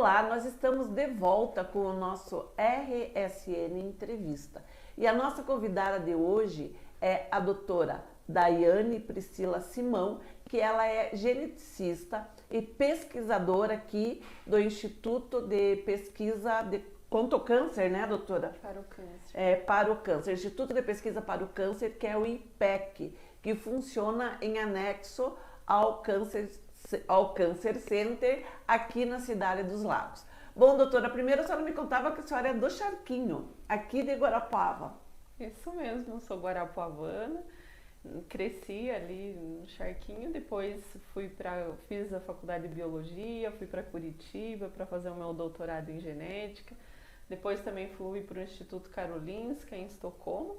Olá, nós estamos de volta com o nosso RSN Entrevista. E a nossa convidada de hoje é a doutora Daiane Priscila Simão, que ela é geneticista e pesquisadora aqui do Instituto de Pesquisa contra o Câncer, né, doutora? Para o câncer. Para o câncer, Instituto de Pesquisa para o Câncer, que é o IPEC, que funciona em anexo ao Câncer Center aqui na Cidade dos Lagos. Bom, doutora, primeiro a senhora me contava que a senhora é do Charquinho, aqui de Guarapuava. Isso mesmo, sou guarapuavana, cresci ali no Charquinho, depois fiz a faculdade de Biologia, fui para Curitiba para fazer o meu doutorado em Genética, depois também fui para o Instituto Karolinska em Estocolmo,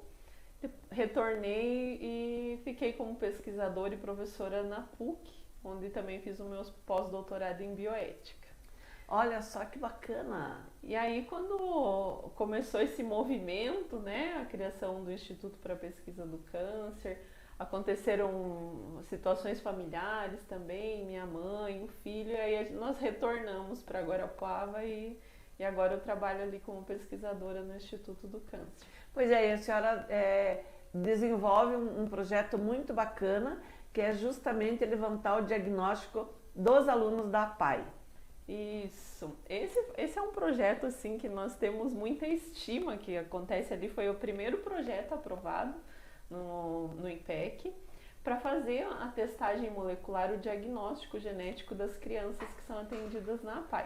retornei e fiquei como pesquisadora e professora na PUC, onde também fiz o meu pós-doutorado em bioética. Olha só que bacana! E aí, quando começou esse movimento, né, a criação do Instituto para a Pesquisa do Câncer, aconteceram situações familiares também, minha mãe, o filho, e aí nós retornamos para Guarapuava e agora eu trabalho ali como pesquisadora no Instituto do Câncer. Pois é, a senhora desenvolve um projeto muito bacana, que é justamente levantar o diagnóstico dos alunos da APAE. Isso, esse é um projeto assim que nós temos muita estima, que acontece ali, foi o primeiro projeto aprovado no IPEC para fazer a testagem molecular, o diagnóstico genético das crianças que são atendidas na APAE.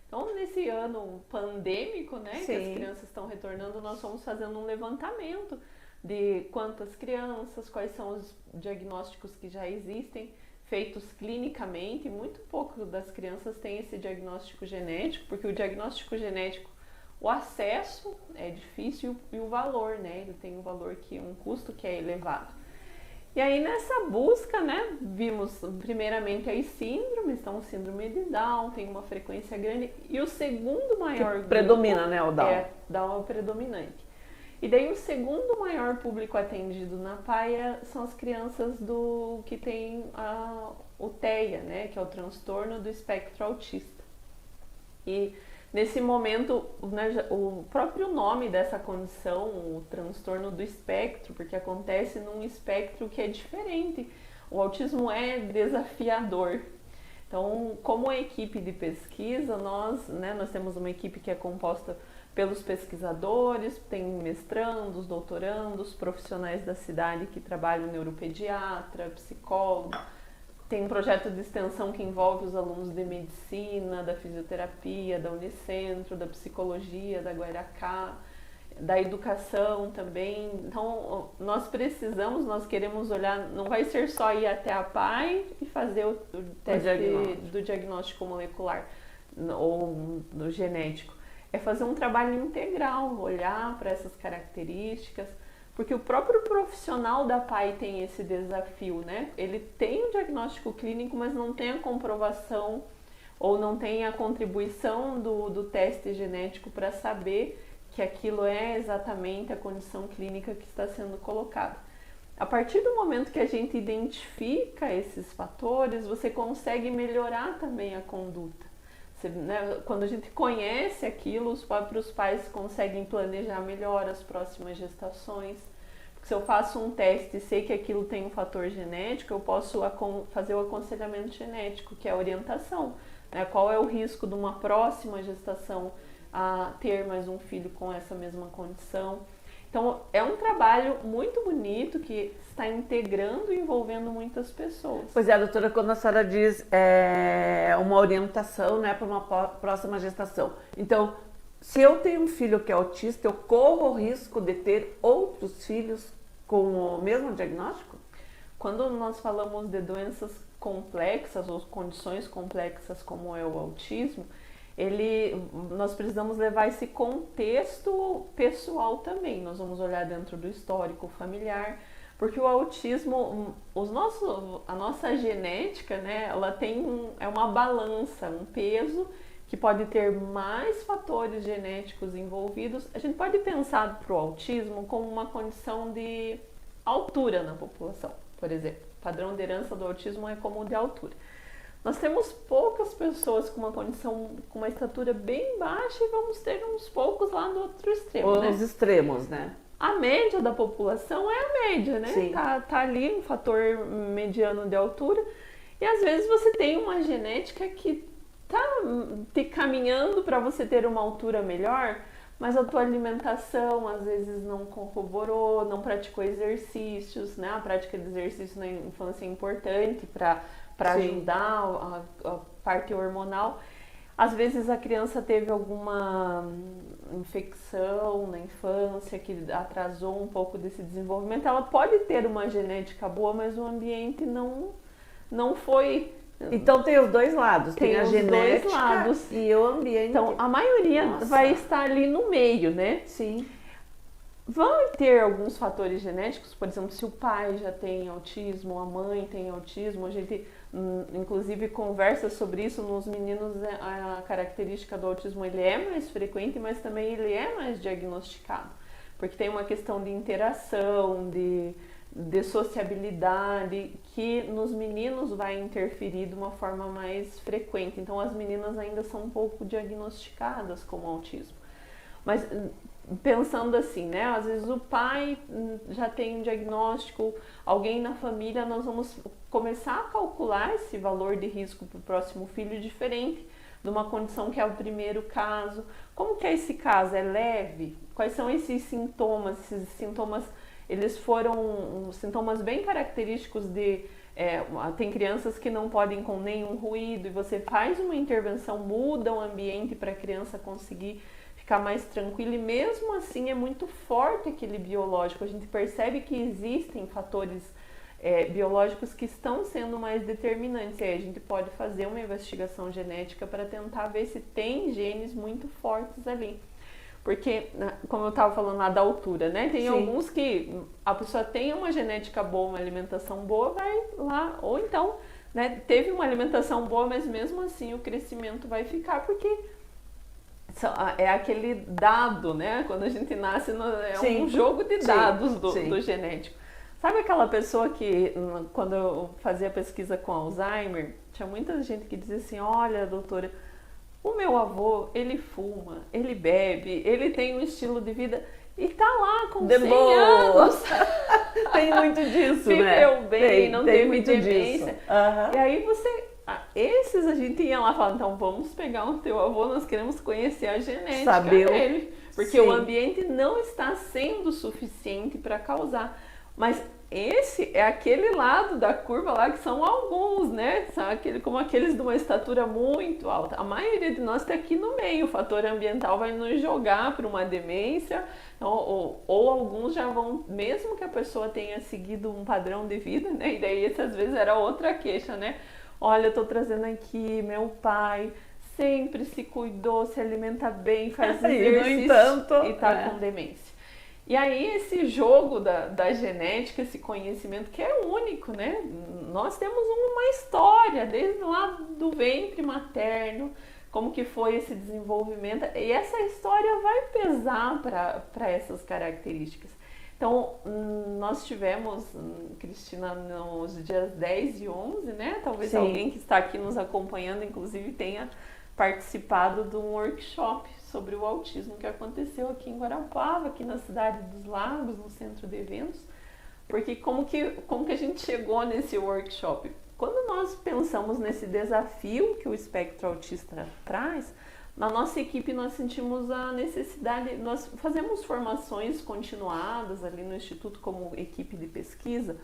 Então, nesse ano pandêmico, né, Sim, que as crianças estão retornando, nós fomos fazendo um levantamento de quantas crianças, quais são os diagnósticos que já existem, feitos clinicamente. Muito pouco das crianças têm esse diagnóstico genético, porque o diagnóstico genético, o acesso é difícil e o valor, né? Ele tem um custo que é elevado. E aí nessa busca, né, vimos primeiramente as síndromes, então síndrome de Down tem uma frequência grande, e o segundo maior que predomina, né, o Down? Down é o predominante. E daí o segundo maior público atendido na PAE são as crianças que tem o TEA, né, que é o transtorno do espectro autista. E nesse momento, né, o próprio nome dessa condição, o transtorno do espectro, porque acontece num espectro que é diferente. O autismo é desafiador. Então, como equipe de pesquisa, nós temos uma equipe que é composta pelos pesquisadores, tem mestrandos, doutorandos, profissionais da cidade que trabalham neuropediatra, psicólogo. Tem um projeto de extensão que envolve os alunos de medicina, da fisioterapia, da Unicentro, da psicologia, da Guairacá, da educação também. Então, nós queremos olhar, não vai ser só ir até a PAE e fazer o teste do diagnóstico molecular ou do genético. É fazer um trabalho integral, olhar para essas características, porque o próprio profissional da PAE tem esse desafio, né? Ele tem o diagnóstico clínico, mas não tem a comprovação ou não tem a contribuição do teste genético para saber que aquilo é exatamente a condição clínica que está sendo colocada. A partir do momento que a gente identifica esses fatores, você consegue melhorar também a conduta. Quando a gente conhece aquilo, os próprios pais conseguem planejar melhor as próximas gestações. Porque se eu faço um teste e sei que aquilo tem um fator genético, eu posso fazer o aconselhamento genético, que é a orientação. Qual é o risco de uma próxima gestação a ter mais um filho com essa mesma condição? Então, é um trabalho muito bonito que está integrando e envolvendo muitas pessoas. Pois é, doutora, quando a senhora diz uma orientação, né, para uma próxima gestação. Então, se eu tenho um filho que é autista, eu corro o risco de ter outros filhos com o mesmo diagnóstico? Quando nós falamos de doenças complexas ou condições complexas como é o autismo, nós precisamos levar esse contexto pessoal também. Nós vamos olhar dentro do histórico familiar, porque o autismo, a nossa genética, né, ela é uma balança, um peso que pode ter mais fatores genéticos envolvidos. A gente pode pensar para o autismo como uma condição de altura na população, por exemplo. O padrão de herança do autismo é como o de altura. Nós temos poucas pessoas com uma condição, com uma estatura bem baixa e vamos ter uns poucos lá no outro extremo, Os né? extremos, né? A média da população é a média, né? Sim. Tá ali um fator mediano de altura. E às vezes você tem uma genética que tá te caminhando para você ter uma altura melhor, mas a tua alimentação às vezes não corroborou, não praticou exercícios, né? A prática de exercício na infância é importante para ajudar a parte hormonal. Às vezes a criança teve alguma infecção na infância que atrasou um pouco desse desenvolvimento. Ela pode ter uma genética boa, mas o ambiente não foi... Então tem os dois lados, tem a os genética dois lados. e o ambiente. Então a maioria vai estar ali no meio, né? Sim. Vão ter alguns fatores genéticos, por exemplo, se o pai já tem autismo, a mãe tem autismo, a gente inclusive conversa sobre isso nos meninos. A característica do autismo, ele é mais frequente, mas também ele é mais diagnosticado, porque tem uma questão de interação, de sociabilidade, que nos meninos vai interferir de uma forma mais frequente. Então as meninas ainda são um pouco diagnosticadas com autismo. Mas pensando assim, né? Às vezes o pai já tem um diagnóstico, alguém na família, nós vamos começar a calcular esse valor de risco para o próximo filho diferente de uma condição que é o primeiro caso. Como que é esse caso? É leve? Quais são esses sintomas? Esses sintomas, eles foram sintomas bem característicos de... tem crianças que não podem com nenhum ruído e você faz uma intervenção, muda o ambiente para a criança conseguir ficar mais tranquila, e mesmo assim é muito forte aquele biológico. A gente percebe que existem fatores biológicos que estão sendo mais determinantes. E aí a gente pode fazer uma investigação genética para tentar ver se tem genes muito fortes ali. Porque, como eu estava falando lá da altura, né? Tem alguns que a pessoa tem uma genética boa, uma alimentação boa, vai lá, ou então, né, teve uma alimentação boa, mas mesmo assim o crescimento vai ficar, porque é aquele dado, né? Quando a gente nasce, um jogo de dados do genético. Sabe aquela pessoa que, quando eu fazia pesquisa com Alzheimer, tinha muita gente que dizia assim: olha, doutora, o meu avô, ele fuma, ele bebe, ele tem um estilo de vida e tá lá com 100 anos. Tem muito disso, né? Viveu bem, tem, não tem teve muito demência. Disso. E aí esses a gente ia lá e falava: então vamos pegar o teu avô, nós queremos conhecer a genética dele. Porque o ambiente não está sendo suficiente para causar. Mas esse é aquele lado da curva lá que são alguns, né? São como aqueles de uma estatura muito alta. A maioria de nós está aqui no meio. O fator ambiental vai nos jogar para uma demência, ou alguns já vão, mesmo que a pessoa tenha seguido um padrão de vida, né? E daí essa às vezes era outra queixa, né? Olha, eu tô trazendo aqui meu pai, sempre se cuidou, se alimenta bem, faz exercício e tá com demência. E aí esse jogo da genética, esse conhecimento que é único, né? Nós temos uma história desde lá do ventre materno, como que foi esse desenvolvimento, e essa história vai pesar para essas características. Então, nós tivemos, Cristina, nos dias 10 e 11, né? Talvez alguém que está aqui nos acompanhando, inclusive, tenha participado de um workshop sobre o autismo que aconteceu aqui em Guarapuava, aqui na cidade dos Lagos, no centro de eventos. Porque como que a gente chegou nesse workshop? Quando nós pensamos nesse desafio que o espectro autista traz, na nossa equipe nós sentimos a necessidade, nós fazemos formações continuadas ali no Instituto como equipe de pesquisa,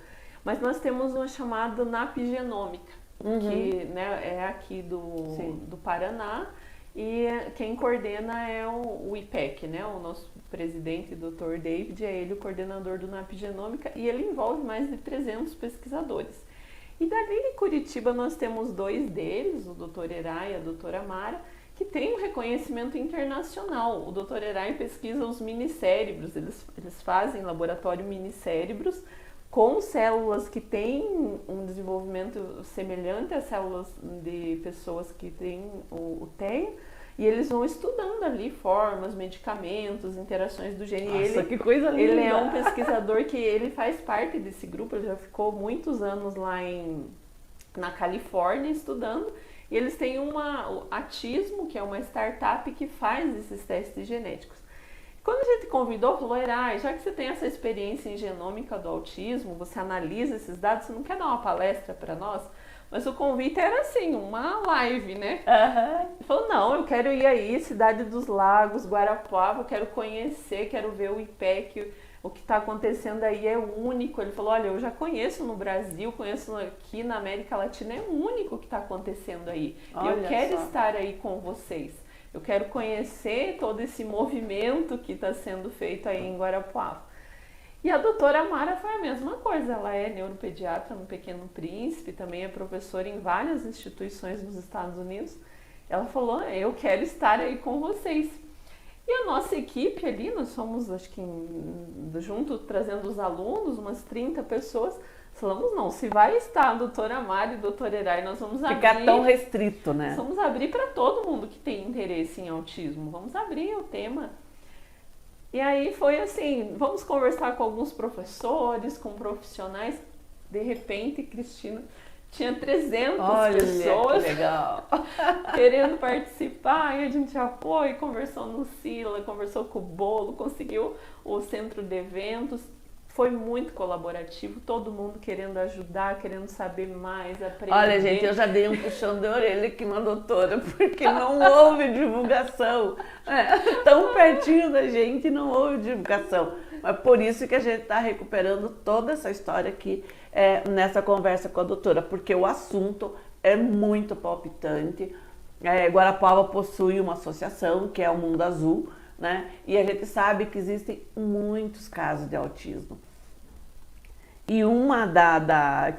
mas nós temos uma chamada NAP Genômica, que, né, é aqui do Paraná, e quem coordena é o IPEC, né, o nosso presidente, Dr. David, é ele o coordenador do NAP Genômica, e ele envolve mais de 300 pesquisadores. E dali de Curitiba nós temos 2 deles, o Dr. Eray e a doutora Mara, que tem um reconhecimento internacional. O Dr. Eray pesquisa os minicérebros, eles fazem laboratório minicérebros com células que têm um desenvolvimento semelhante às células de pessoas que têm o TEA, e eles vão estudando ali formas, medicamentos, interações do gene. Nossa, que coisa linda! Ele é um pesquisador que ele faz parte desse grupo, ele já ficou muitos anos lá na Califórnia estudando, e eles têm o Atismo, que é uma startup que faz esses testes genéticos. Quando a gente convidou, falou, Eray, já que você tem essa experiência em genômica do autismo, você analisa esses dados, você não quer dar uma palestra para nós? Mas o convite era assim, uma live, né? Ele falou, não, eu quero ir aí, Cidade dos Lagos, Guarapuava, eu quero conhecer, quero ver o IPEC, o que está acontecendo aí é único. Ele falou, olha, eu já conheço no Brasil, conheço aqui na América Latina, é único o que está acontecendo aí. Olha eu quero só. estar aí com vocês. Eu quero conhecer todo esse movimento que está sendo feito aí em Guarapuava. E a doutora Mara foi a mesma coisa, ela é neuropediatra no Pequeno Príncipe, também é professora em várias instituições nos Estados Unidos. Ela falou, eu quero estar aí com vocês. E a nossa equipe ali, nós somos, acho que junto, trazendo os alunos, umas 30 pessoas, falamos, não, se vai estar a doutora Mara e o doutor Eray, nós vamos abrir... Ficar tão restrito, né? Vamos abrir para todo mundo que tem interesse em autismo, vamos abrir o tema. E aí foi assim, vamos conversar com alguns professores, com profissionais. De repente, Cristina, tinha 300 pessoas que legal. querendo participar. E a gente já foi, conversou no Sila, conversou com o Bolo, conseguiu o centro de eventos. Foi muito colaborativo, todo mundo querendo ajudar, querendo saber mais, aprender. Olha, gente, eu já dei um puxão de orelha aqui na doutora, porque não houve divulgação. Tão pertinho da gente e não houve divulgação. Mas por isso que a gente está recuperando toda essa história aqui nessa conversa com a doutora, porque o assunto é muito palpitante. Guarapuava possui uma associação, que é o Mundo Azul, né? E a gente sabe que existem muitos casos de autismo. E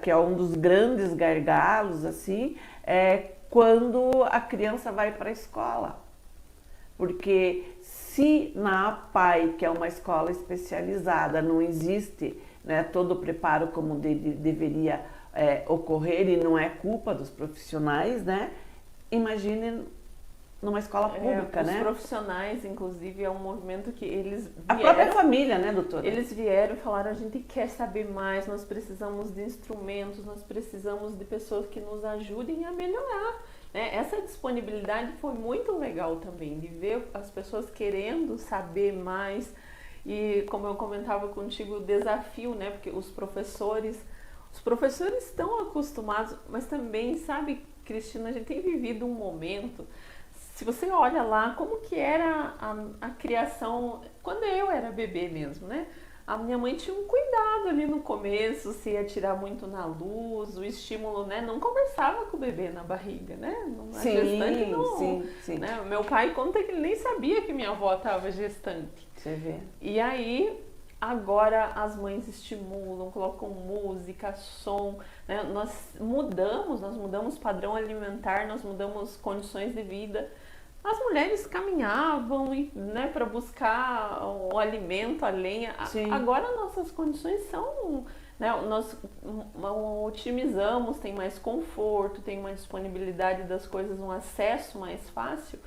que é um dos grandes gargalos, assim, é quando a criança vai para a escola. Porque se na APAE, que é uma escola especializada, não existe, né, todo o preparo como deveria ocorrer, e não é culpa dos profissionais, né? Imagine numa escola pública, né? Os profissionais, inclusive, é um movimento que eles vieram... A própria família, né, doutora? Eles vieram e falaram, a gente quer saber mais, nós precisamos de instrumentos, nós precisamos de pessoas que nos ajudem a melhorar. Né? Essa disponibilidade foi muito legal também, de ver as pessoas querendo saber mais. E como eu comentava contigo, o desafio, né? Porque os professores estão acostumados, mas também, sabe, Cristina, a gente tem vivido um momento... Se você olha lá, como que era a criação, quando eu era bebê mesmo, né? A minha mãe tinha um cuidado ali no começo, se ia tirar muito na luz, o estímulo, né? Não conversava com o bebê na barriga, né? Sim. Né? Meu pai conta que ele nem sabia que minha avó estava gestante. Você vê. E aí, agora as mães estimulam, colocam música, som, né? Nós mudamos padrão alimentar, nós mudamos condições de vida. As mulheres caminhavam, né, para buscar o alimento, a lenha. Sim. Agora nossas condições são, né, nós otimizamos, tem mais conforto, tem uma disponibilidade das coisas, um acesso mais fácil.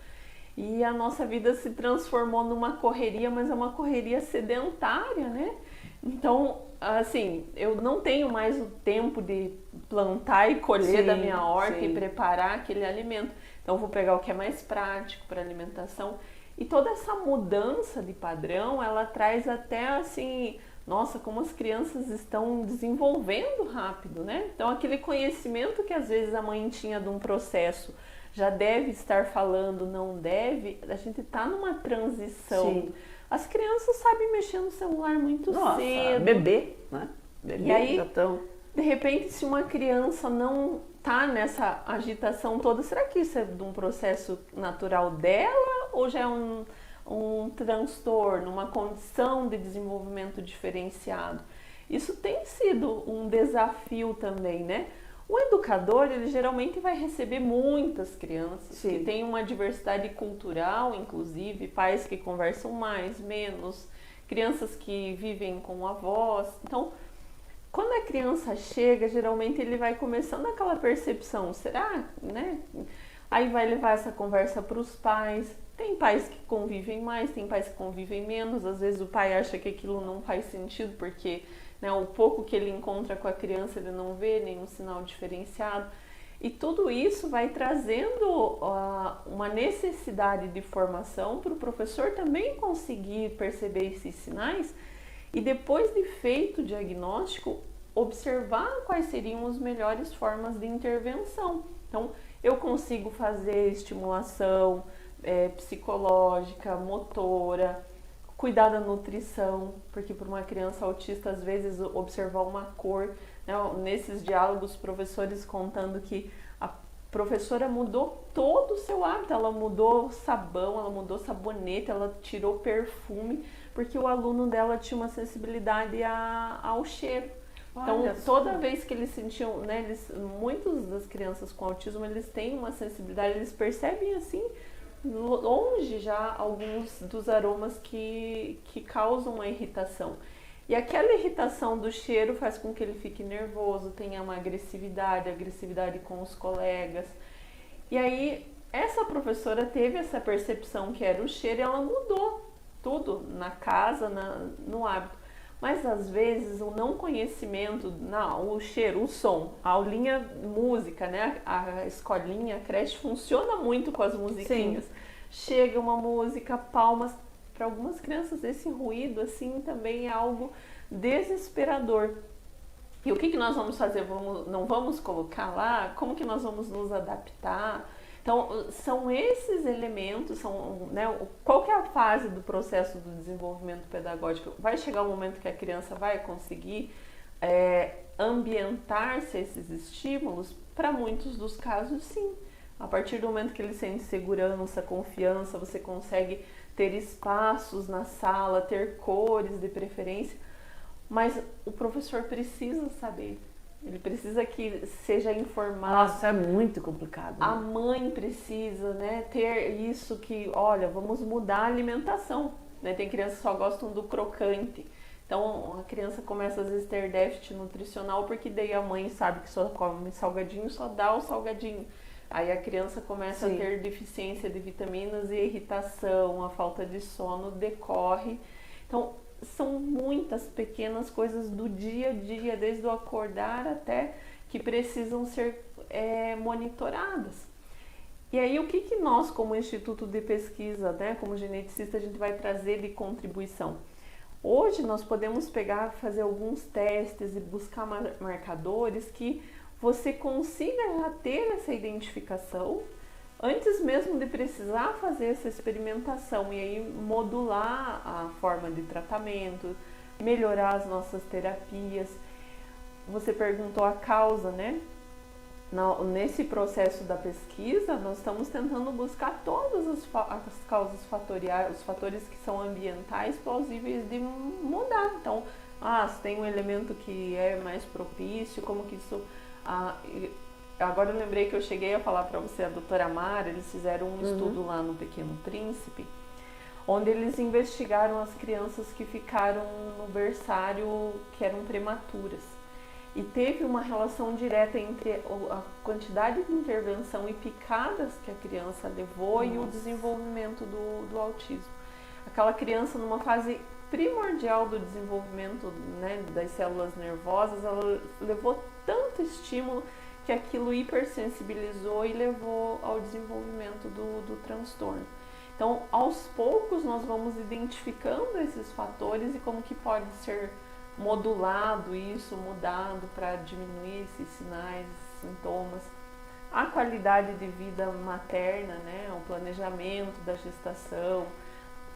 E a nossa vida se transformou numa correria, mas é uma correria sedentária, né? Então, assim, eu não tenho mais o tempo de plantar e colher da minha horta e preparar aquele alimento. Então, eu vou pegar o que é mais prático para alimentação. E toda essa mudança de padrão, ela traz até assim, nossa, como as crianças estão desenvolvendo rápido, né? Então, aquele conhecimento que às vezes a mãe tinha de um processo, já deve estar falando, não deve, a gente está numa transição. Sim. As crianças sabem mexer no celular muito cedo. Bebê, né? Bebê, e aí, já tão... de repente, se uma criança não tá nessa agitação toda, será que isso é de um processo natural dela ou já é um transtorno, uma condição de desenvolvimento diferenciado? Isso tem sido um desafio também, né? O educador, ele geralmente vai receber muitas crianças que têm uma diversidade cultural, inclusive, pais que conversam mais, menos, crianças que vivem com avós. Então, quando a criança chega, geralmente ele vai começando aquela percepção, será, né? Aí vai levar essa conversa para os pais. Tem pais que convivem mais, tem pais que convivem menos. Às vezes o pai acha que aquilo não faz sentido porque, né? O pouco que ele encontra com a criança ele não vê nenhum sinal diferenciado. E tudo isso vai trazendo uma necessidade de formação para o professor também conseguir perceber esses sinais e depois de feito o diagnóstico, observar quais seriam as melhores formas de intervenção. Então, eu consigo fazer estimulação psicológica, motora, cuidar da nutrição, porque para uma criança autista, às vezes, observar uma cor, né? Nesses diálogos, os professores contando que a professora mudou todo o seu hábito, ela mudou sabão, ela mudou sabonete, ela tirou perfume, porque o aluno dela tinha uma sensibilidade ao cheiro. Então, toda vez que eles sentiam, né, muitas das crianças com autismo, eles têm uma sensibilidade, eles percebem assim, longe já alguns dos aromas que causam uma irritação. E aquela irritação do cheiro faz com que ele fique nervoso, tenha uma agressividade com os colegas. E aí, essa professora teve essa percepção que era o cheiro e ela mudou tudo na casa, no hábito. Mas às vezes o não conhecimento, o cheiro, o som, a aulinha música, né? A escolinha, a creche funciona muito com as musiquinhas. Sim. Chega uma música, palmas. Para algumas crianças esse ruído assim também é algo desesperador. E o que nós vamos fazer? Não vamos colocar lá? Como que nós vamos nos adaptar? Então, são esses elementos, né, qual que é a fase do processo do desenvolvimento pedagógico? Vai chegar um momento que a criança vai conseguir ambientar-se a esses estímulos? Para muitos dos casos, sim. A partir do momento que ele sente segurança, confiança, você consegue ter espaços na sala, ter cores de preferência, mas o professor precisa saber. Ele precisa que seja informado. Nossa, é muito complicado. Né? A mãe precisa, né, ter isso que, olha, vamos mudar a alimentação. Né? Tem crianças que só gostam do crocante. Então, a criança começa às vezes a ter déficit nutricional porque daí a mãe sabe que só come salgadinho, só dá o salgadinho. Aí a criança começa Sim. a ter deficiência de vitaminas e irritação, a falta de sono decorre. Então, são muitas pequenas coisas do dia a dia, desde o acordar até que precisam ser monitoradas. E aí, o que nós, como Instituto de Pesquisa, né, como geneticista, a gente vai trazer de contribuição? Hoje, nós podemos fazer alguns testes e buscar marcadores que você consiga já ter essa identificação antes mesmo de precisar fazer essa experimentação e aí modular a forma de tratamento, melhorar as nossas terapias. Você perguntou a causa, né? Nesse processo da pesquisa, nós estamos tentando buscar todas as causas fatoriais, os fatores que são ambientais plausíveis de mudar. Então, se tem um elemento que é mais propício, como que isso... Agora eu lembrei que eu cheguei a falar para você, a doutora Mara, eles fizeram um estudo lá no Pequeno Príncipe, onde eles investigaram as crianças que ficaram no berçário, que eram prematuras. E teve uma relação direta entre a quantidade de intervenção e picadas que a criança levou e o desenvolvimento do autismo. Aquela criança numa fase primordial do desenvolvimento, né, das células nervosas, ela levou tanto estímulo que aquilo hipersensibilizou e levou ao desenvolvimento do transtorno. Então, aos poucos, nós vamos identificando esses fatores e como que pode ser modulado isso, mudado para diminuir esses sinais, sintomas. A qualidade de vida materna, né, o planejamento da gestação,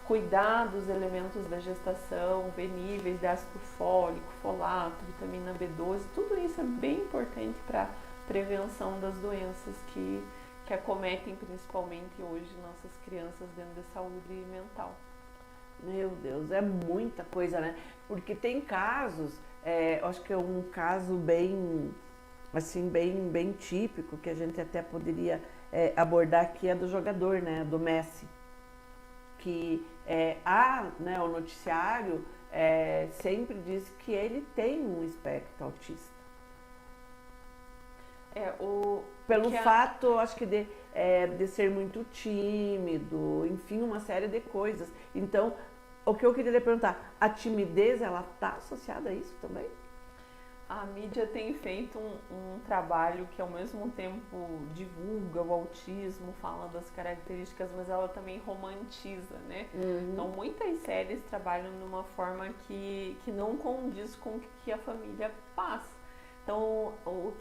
cuidar dos elementos da gestação, ver níveis de ácido fólico, folato, vitamina B12, tudo isso é bem importante para a prevenção das doenças que acometem principalmente hoje nossas crianças dentro da saúde mental. Meu Deus, é muita coisa, né? Porque tem casos, acho que é um caso bem, assim, bem típico, que a gente até poderia abordar aqui, é do jogador, né? Do Messi. Que né, o noticiário sempre diz que ele tem um espectro autista. Pelo fato, acho que de ser muito tímido, enfim, uma série de coisas. Então, o que eu queria lhe perguntar, a timidez, ela está associada a isso também? A mídia tem feito um trabalho que ao mesmo tempo divulga o autismo, fala das características, mas ela também romantiza, né? Então muitas séries trabalham de uma forma que não condiz com o que a família passa. Então o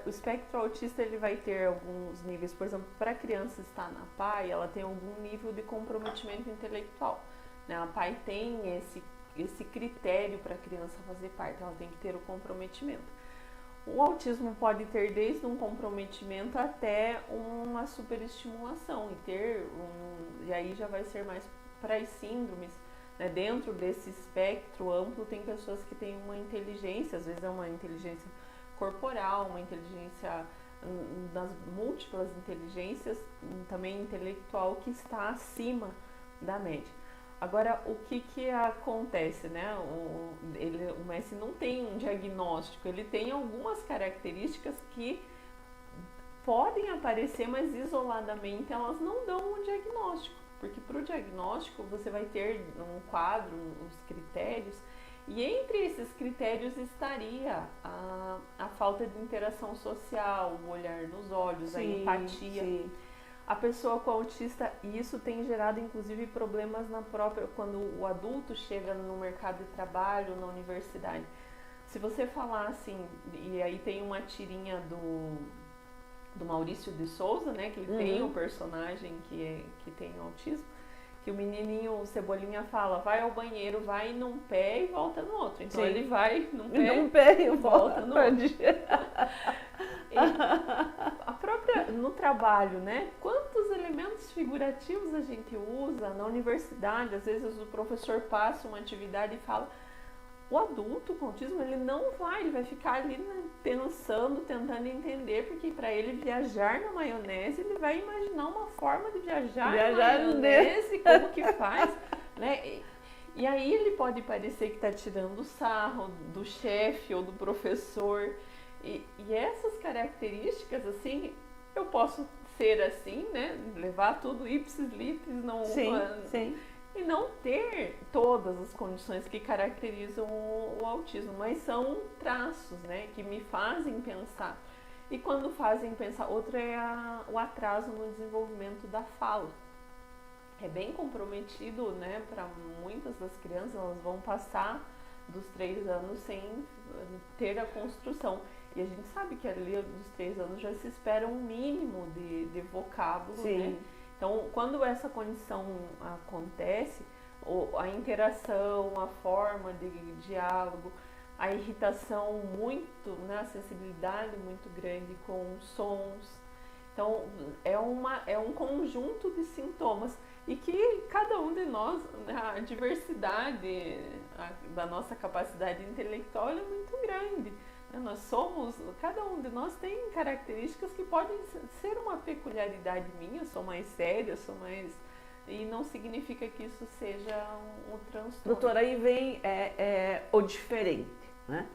espectro autista ele vai ter alguns níveis, por exemplo, para a criança estar na PAI, ela tem algum nível de comprometimento intelectual, né? A PAI tem esse critério para a criança fazer parte, ela tem que ter o comprometimento. O autismo pode ter desde um comprometimento até uma superestimulação e aí já vai ser mais para as síndromes, né? Dentro desse espectro amplo tem pessoas que têm uma inteligência, às vezes é uma inteligência corporal, uma inteligência das múltiplas inteligências, também intelectual, que está acima da média. Agora, o que acontece, né? O Messi não tem um diagnóstico, ele tem algumas características que podem aparecer, mas isoladamente elas não dão um diagnóstico, porque para o diagnóstico você vai ter um quadro, uns critérios, e entre esses critérios estaria a falta de interação social, o olhar nos olhos, a empatia. Sim. A pessoa com autista, e isso tem gerado inclusive problemas quando o adulto chega no mercado de trabalho, na universidade. Se você falar assim, e aí tem uma tirinha do Maurício de Souza, né, que ele tem um personagem que tem autismo, que o menininho, o Cebolinha, fala, vai ao banheiro, vai num pé e volta no outro. Então ele vai num pé e volta no outro. No trabalho, né? Quantos elementos figurativos a gente usa na universidade? Às vezes o professor passa uma atividade e fala, o adulto com autismo, ele vai ficar ali, né, pensando, tentando entender, porque para ele viajar na maionese, ele vai imaginar uma forma de viajar na maionese, como que faz, né? E aí ele pode parecer que está tirando sarro do chefe ou do professor. E essas características, assim, eu posso ser assim, né? Levar tudo ipsis litteris, e não ter todas as condições que caracterizam o autismo, mas são traços, né? Que me fazem pensar. E quando fazem pensar, outra é o atraso no desenvolvimento da fala. É bem comprometido, né? Para muitas das crianças, elas vão passar dos 3 anos sem ter a construção. E a gente sabe que ali dos 3 anos já se espera um mínimo de vocábulo, né? Então, quando essa condição acontece, a interação, a forma de diálogo, a irritação muito, né? A sensibilidade muito grande com sons. Então, é um conjunto de sintomas e que cada um de nós, a diversidade da nossa capacidade intelectual é muito grande. Cada um de nós tem características que podem ser uma peculiaridade minha, sou mais séria, e não significa que isso seja um transtorno. Doutora, aí vem o diferente, né?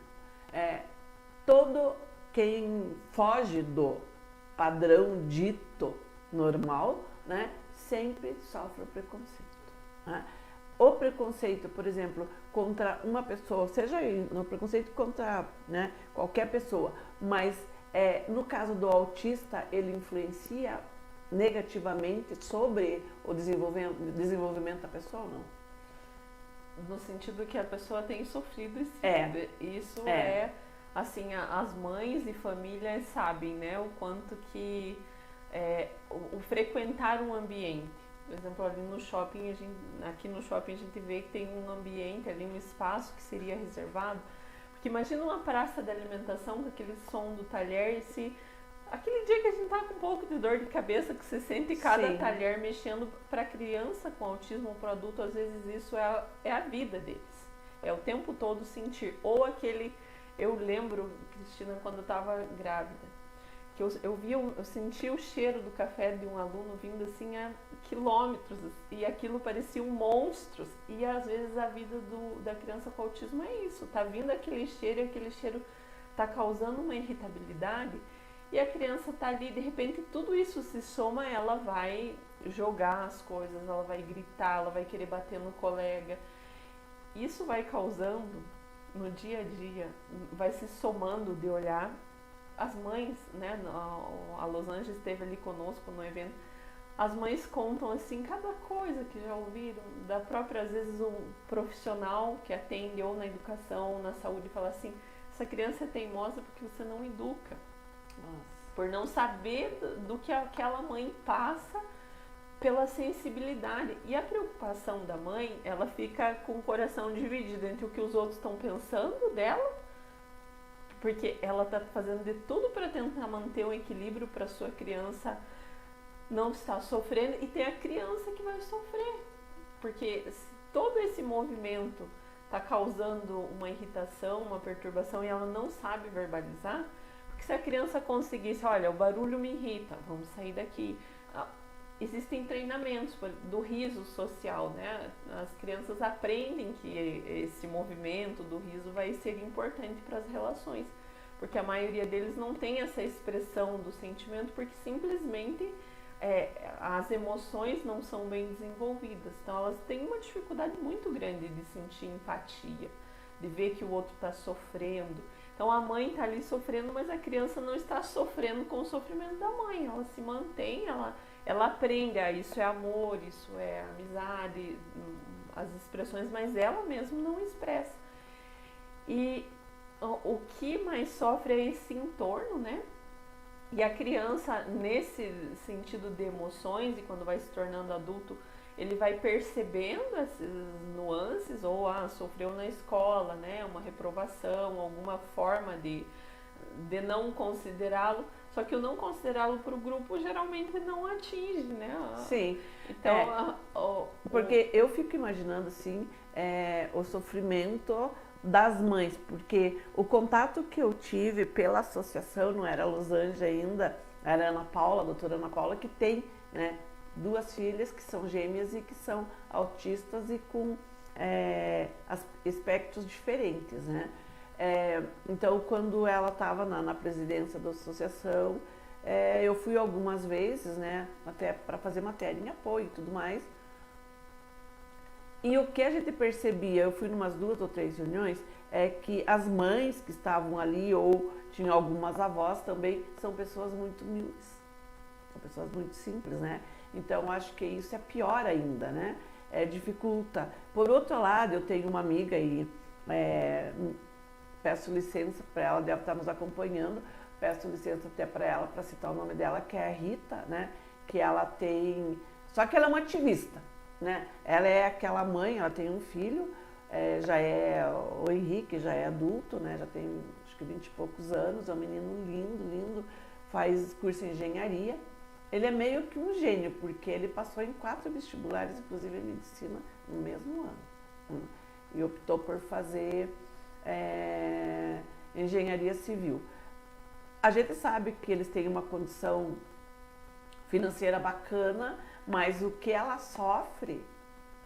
Todo quem foge do padrão dito normal, né, sempre sofre preconceito, né? O preconceito, por exemplo, contra uma pessoa, seja no preconceito contra, né, qualquer pessoa, mas no caso do autista, ele influencia negativamente sobre o desenvolvimento da pessoa ou não? No sentido que a pessoa tem sofrido isso assim, as mães e famílias sabem, né, o quanto que o frequentar um ambiente. Por exemplo, ali no shopping, aqui no shopping a gente vê que tem um ambiente ali, um espaço que seria reservado. Porque imagina uma praça de alimentação com aquele som do talher, aquele dia que a gente tá com um pouco de dor de cabeça, que você sente cada talher mexendo, para a criança com autismo ou para o adulto, às vezes isso é a vida deles. É o tempo todo sentir. Ou eu lembro, Cristina, quando eu estava grávida, que eu senti o cheiro do café de um aluno vindo assim a quilômetros, e aquilo parecia monstros. E às vezes a vida da criança com autismo é isso, tá vindo aquele cheiro, e aquele cheiro tá causando uma irritabilidade, e a criança tá ali, de repente tudo isso se soma, ela vai jogar as coisas, ela vai gritar, ela vai querer bater no colega. Isso vai causando no dia a dia, vai se somando de olhar. As mães, né, a Los Angeles esteve ali conosco no evento, as mães contam assim cada coisa que já ouviram, da própria, às vezes, um profissional que atende ou na educação ou na saúde fala assim, essa criança é teimosa porque você não educa. Nossa. Por não saber do que aquela mãe passa pela sensibilidade. E a preocupação da mãe, ela fica com o coração dividido entre o que os outros estão pensando dela, porque ela está fazendo de tudo para tentar manter o equilíbrio para sua criança não estar sofrendo, e tem a criança que vai sofrer, porque se todo esse movimento está causando uma irritação, uma perturbação, e ela não sabe verbalizar, porque se a criança conseguisse, olha, o barulho me irrita, vamos sair daqui. Existem treinamentos do riso social, né? As crianças aprendem que esse movimento do riso vai ser importante para as relações, porque a maioria deles não tem essa expressão do sentimento, porque simplesmente as emoções não são bem desenvolvidas. Então elas têm uma dificuldade muito grande de sentir empatia, de ver que o outro está sofrendo. Então a mãe está ali sofrendo, mas a criança não está sofrendo com o sofrimento da mãe. Ela se mantém, ela aprende, isso é amor, isso é amizade, as expressões, mas ela mesma não expressa. E o que mais sofre é esse entorno, né? E a criança, nesse sentido de emoções, e quando vai se tornando adulto, ele vai percebendo essas nuances, ou sofreu na escola, né? Uma reprovação, alguma forma de não considerá-lo. Só que o não considerá-lo para o grupo geralmente não atinge, né? Sim. Então, porque eu fico imaginando assim, o sofrimento das mães, porque o contato que eu tive pela associação, não era Los Angeles ainda, era Ana Paula, a doutora Ana Paula, que tem, né, 2 filhas que são gêmeas e que são autistas e com espectros diferentes, né? Então, quando ela estava na presidência da associação, eu fui algumas vezes, né, até para fazer matéria em apoio e tudo mais. E o que a gente percebia, eu fui em umas 2 ou 3 reuniões, é que as mães que estavam ali, ou tinham algumas avós também, são pessoas muito humildes, são pessoas muito simples, né? Então, acho que isso é pior ainda, né? Dificulta. Por outro lado, eu tenho uma amiga e peço licença para ela, deve estar nos acompanhando, peço licença até para ela, para citar o nome dela, que é a Rita, né? Que ela tem... Só que ela é uma ativista, né? Ela é aquela mãe, ela tem um filho, já o Henrique já é adulto, né? Já tem acho que 20 e poucos anos, é um menino lindo, lindo, faz curso em engenharia. Ele é meio que um gênio, porque ele passou em 4 vestibulares, inclusive em medicina, no mesmo ano. E optou por fazer engenharia civil. A gente sabe que eles têm uma condição financeira bacana, mas o que ela sofre,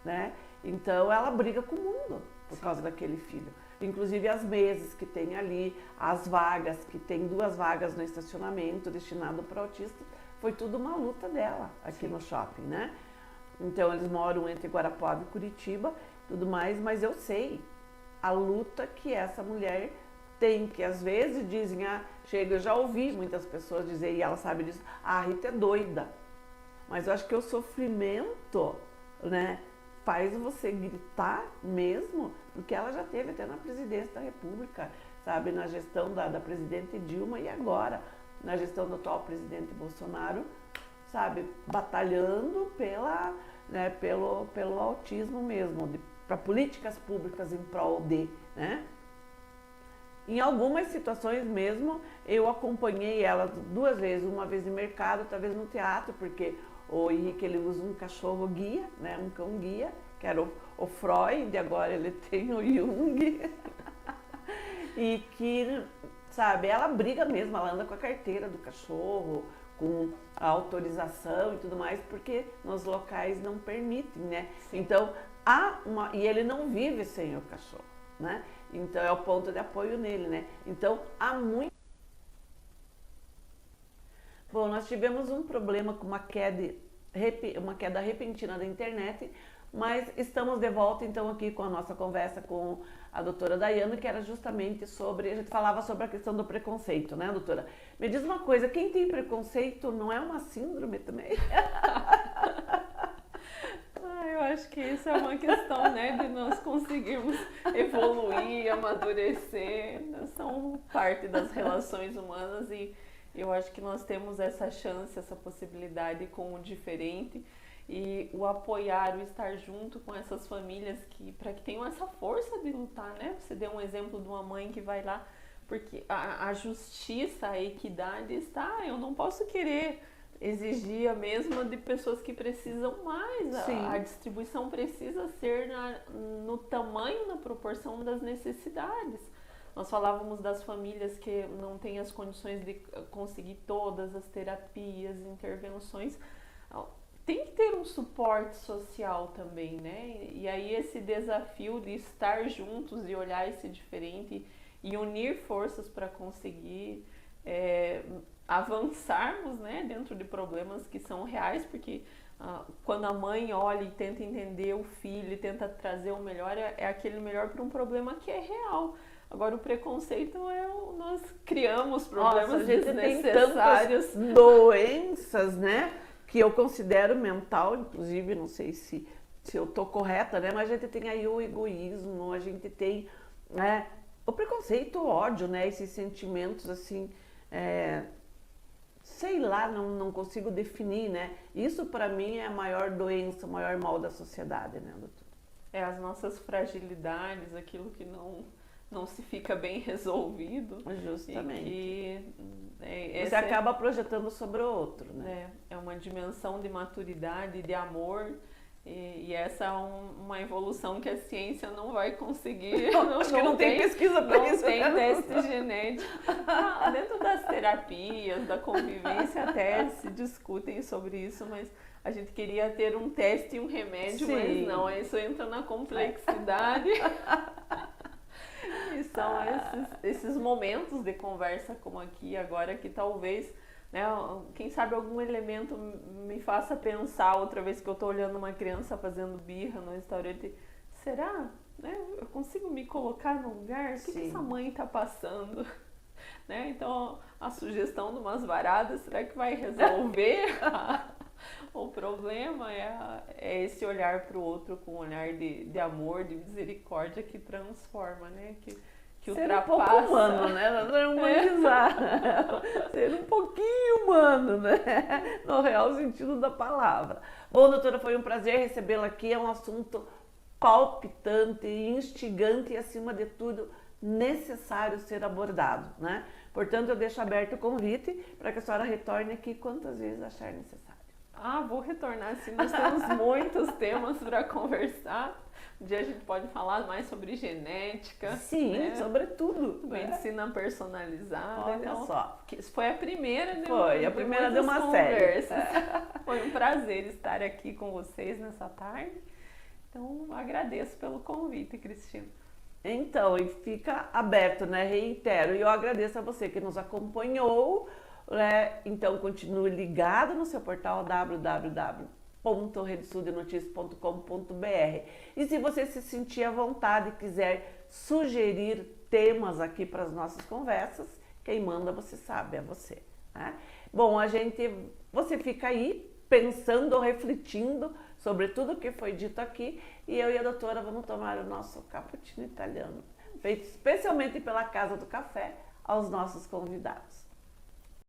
né? Então ela briga com o mundo por causa daquele filho. Inclusive as mesas que tem ali, as vagas, que tem 2 vagas no estacionamento destinado para autistas, foi tudo uma luta dela aqui no shopping, né? Então eles moram entre Guarapuava e Curitiba, tudo mais, mas eu sei a luta que essa mulher tem, que às vezes dizem, eu já ouvi muitas pessoas dizer, e ela sabe disso, a Rita é doida. Mas eu acho que o sofrimento, né, faz você gritar mesmo, porque ela já teve até na presidência da República, sabe, na gestão da presidente Dilma e agora na gestão do atual presidente Bolsonaro, sabe, batalhando pelo autismo mesmo, para políticas públicas em prol de, né? Em algumas situações mesmo, eu acompanhei ela 2 vezes, uma vez no mercado, outra vez no teatro, porque o Henrique ele usa um cachorro guia, né, um cão guia, que era o Freud, e agora ele tem o Jung, e que, sabe, ela briga mesmo, ela anda com a carteira do cachorro, com a autorização e tudo mais, porque nos locais não permitem, né? Sim. Então, e ele não vive sem o cachorro, né? Então é o ponto de apoio nele, né? Então há muito. Bom, nós tivemos um problema com uma queda uma queda repentina da internet, mas estamos de volta então aqui com a nossa conversa com a doutora Daiane, que era justamente sobre, a gente falava sobre a questão do preconceito, né, doutora? Me diz uma coisa, quem tem preconceito não é uma síndrome também? Eu acho que isso é uma questão, né, de nós conseguirmos evoluir, amadurecer, são parte das relações humanas e eu acho que nós temos essa chance, essa possibilidade com o diferente e o apoiar, o estar junto com essas famílias para que tenham essa força de lutar, né? Você deu um exemplo de uma mãe que vai lá, porque a justiça, a equidade está, eu não posso querer exigir a mesma de pessoas que precisam mais. A distribuição precisa ser no tamanho, na proporção das necessidades. Nós falávamos das famílias que não têm as condições de conseguir todas as terapias, intervenções. Tem que ter um suporte social também, né? E aí esse desafio de estar juntos e olhar esse diferente e unir forças para conseguir avançarmos, né, dentro de problemas que são reais, porque quando a mãe olha e tenta entender o filho e tenta trazer o melhor, é aquele melhor para um problema que é real. Agora o preconceito nós criamos problemas desnecessários. Tem tantas doenças, né, que eu considero mental, inclusive, não sei se eu tô correta, né, mas a gente tem aí o egoísmo, a gente tem o preconceito, o ódio, né, esses sentimentos assim, sei lá, não consigo definir, né? Isso para mim é a maior doença, o maior mal da sociedade, né, doutora? As nossas fragilidades, aquilo que não se fica bem resolvido. Justamente. E você acaba projetando sobre o outro, né? É uma dimensão de maturidade, de amor. E essa é uma evolução que a ciência não vai conseguir. Acho que não tem pesquisa para isso. Não tem teste genético. Dentro das terapias, da convivência, até se discutem sobre isso, mas a gente queria ter um teste e um remédio, mas não, isso entra na complexidade. E são esses momentos de conversa como aqui agora que talvez, né, quem sabe algum elemento me faça pensar outra vez que eu estou olhando uma criança fazendo birra no restaurante, será? Né, eu consigo me colocar no lugar? O que essa mãe está passando? Né, então a sugestão de umas varadas, será que vai resolver o problema? É esse olhar para o outro com um olhar de amor, de misericórdia que transforma, né? Que ser ultrapassa. Um pouco humano, né? Não humanizar. Ser um pouquinho humano, né? No real sentido da palavra. Bom, doutora, foi um prazer recebê-la aqui. É um assunto palpitante, instigante e, acima de tudo, necessário ser abordado, né? Portanto, eu deixo aberto o convite para que a senhora retorne aqui quantas vezes achar necessário. Vou retornar sim. Nós temos muitos temas para conversar. Um dia a gente pode falar mais sobre genética. Sim, né? Sobre tudo. Medicina personalizada. Olha então, só. Foi a primeira de uma conversas. Série. Foi um prazer estar aqui com vocês nessa tarde. Então, agradeço pelo convite, Cristina. Então, e fica aberto, né? Reitero. E eu agradeço a você que nos acompanhou. Então continue ligado no seu portal www.redesudenoticia.com.br. E se você se sentir à vontade e quiser sugerir temas aqui para as nossas conversas, quem manda você sabe, é você, né? Bom, você fica aí pensando ou refletindo sobre tudo que foi dito aqui e eu e a doutora vamos tomar o nosso cappuccino italiano, feito especialmente pela Casa do Café aos nossos convidados.